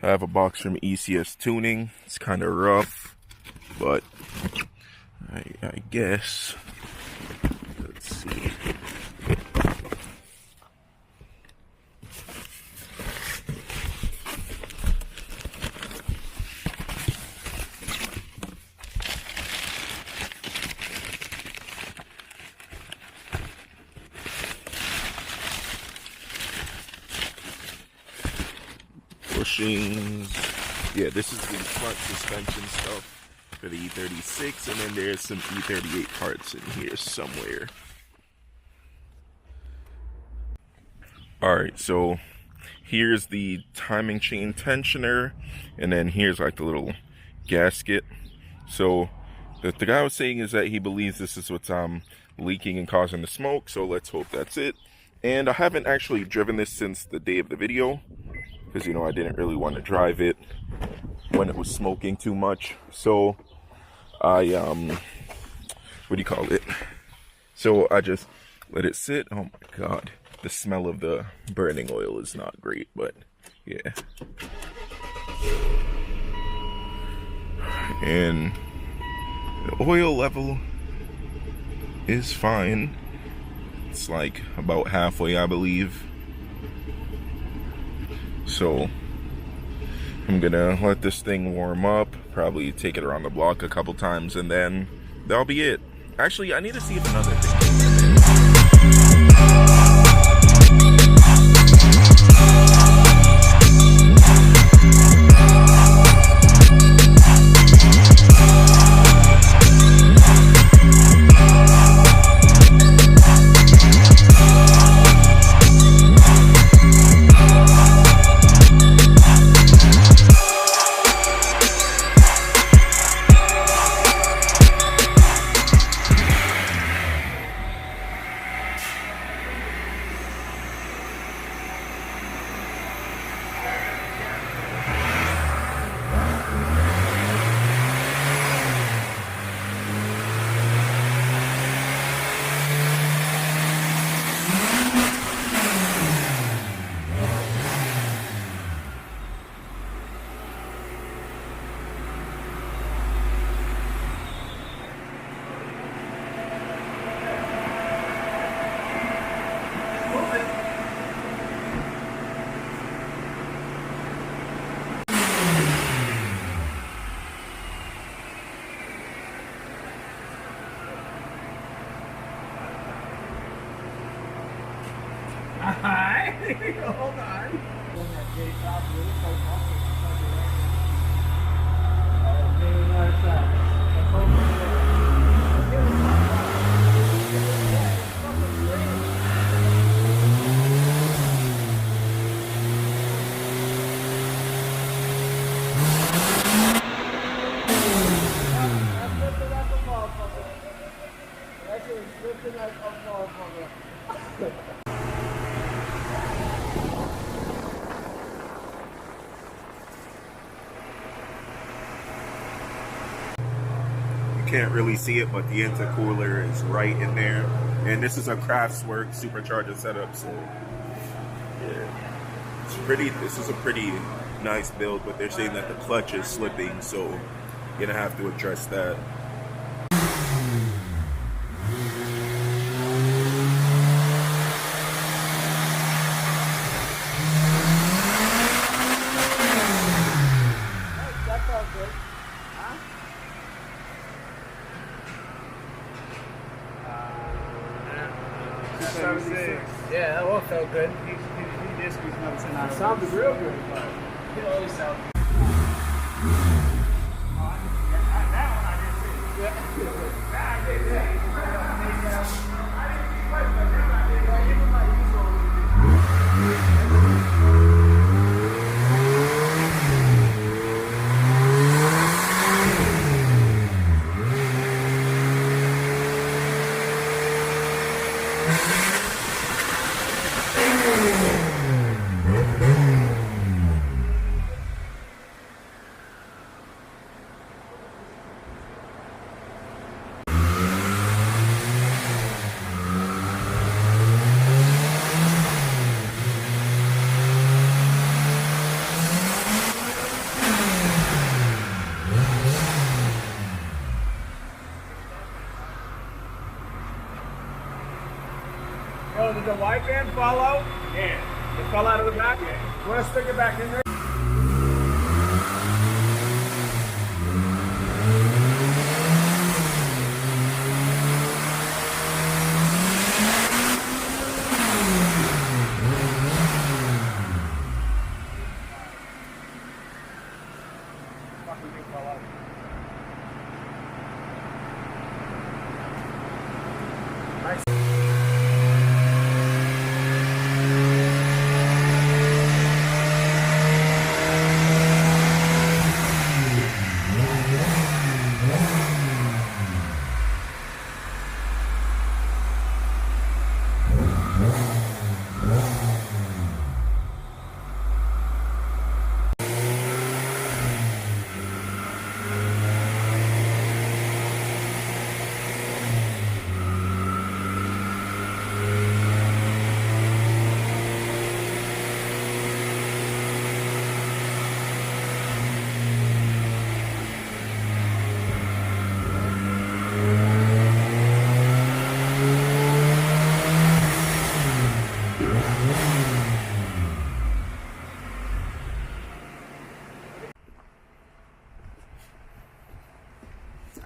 I have a box from ECS Tuning. It's kind of rough, but I guess. Let's see. Bushings. Yeah, this is the front suspension stuff for the E36, and then there's some E38 parts in here somewhere. Alright, so here's the timing chain tensioner, and then here's like the little gasket. So the guy was saying is that he believes this is what's leaking and causing the smoke, so let's hope that's it. And I haven't actually driven this since the day of the video, because, you know, I didn't really want to drive it when it was smoking too much. So I what do you call it? So I just let it sit. Oh my god, the smell of the burning oil is not great, but yeah. And the oil level is fine. It's like about halfway, I believe. So I'm gonna let this thing warm up, probably take it around the block a couple times, and then that'll be it. Actually, I need to see if another thing. Hi. Hold on. Can't really see it, but the intercooler is right in there, and this is a Craftswork Supercharged setup, so yeah, it's pretty. This is a pretty nice build, but they're saying that the clutch is slipping, so you're gonna have to address that. Yeah, that all felt good. It sounded real good, but it always sounds. That one I didn't see. I didn't the wide band fall out? Yeah. It fell out of the back? Yeah. You want to stick it back in there?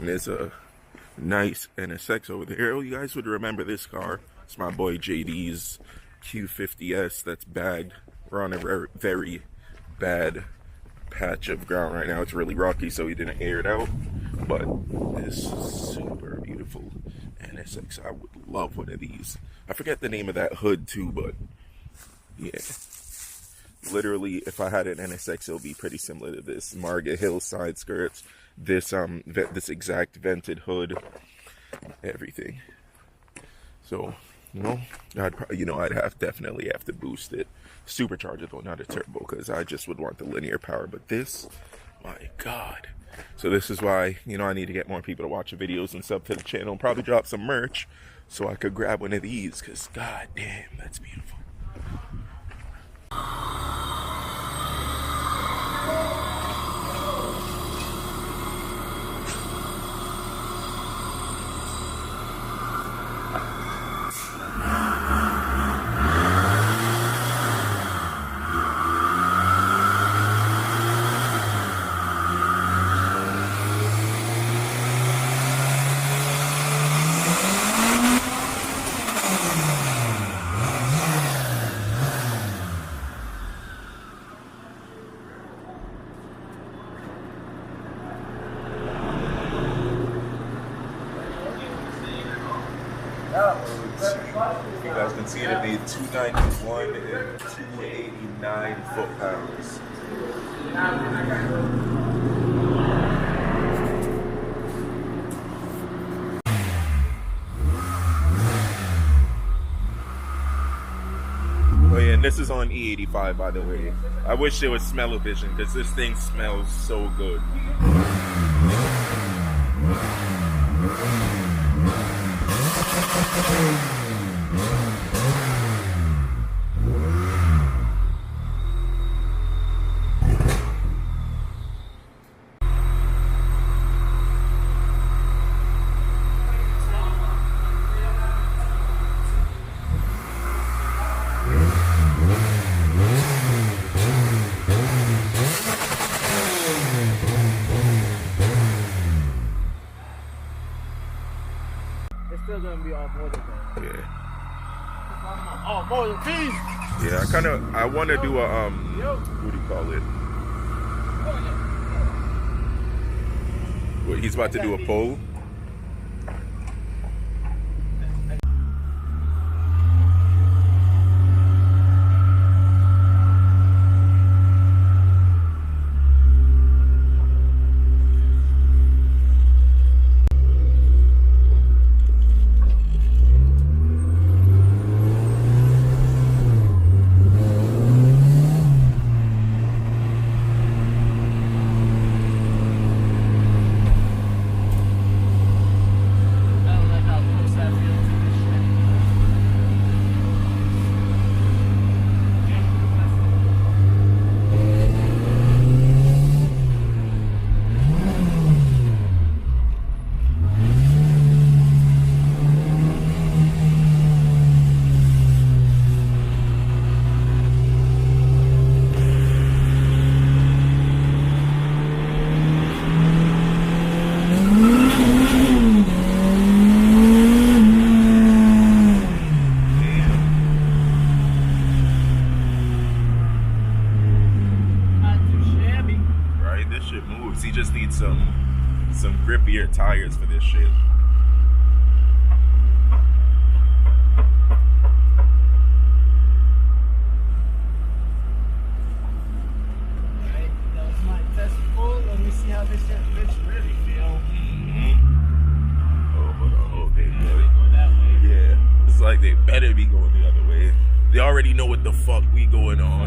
And there's a nice NSX over there. Oh, you guys would remember this car. It's my boy JD's Q50S that's bagged. We're on a very bad patch of ground right now. It's really rocky, so he didn't air it out. But this super beautiful NSX. I would love one of these. I forget the name of that hood too, but yeah. Literally, if I had an NSX, it'll be pretty similar to this. Marga Hill side skirts, this this exact vented hood, everything. So, I'd definitely have to boost it, supercharge it though, not a turbo, because I just would want the linear power. But this, my God. So this is why I need to get more people to watch the videos and sub to the channel. Probably drop some merch so I could grab one of these, because God damn, that's beautiful. You guys can see it made 291 and 289 foot-pounds. Oh yeah, and this is on E85, by the way. I wish there was smell-o-vision, because this thing smells so good. It's still gonna be off more than that. Yeah. Oh, more than fees. Yeah, I want to do a what do you call it? What, he's about to do a poll. shit moves. He just needs some grippier tires for this shit. Alright, that was my test pull. Let me see how this really feel. Oh, hold on. Okay, Go that way. yeah. It's like they better be going the other way. They already know what the fuck we going on.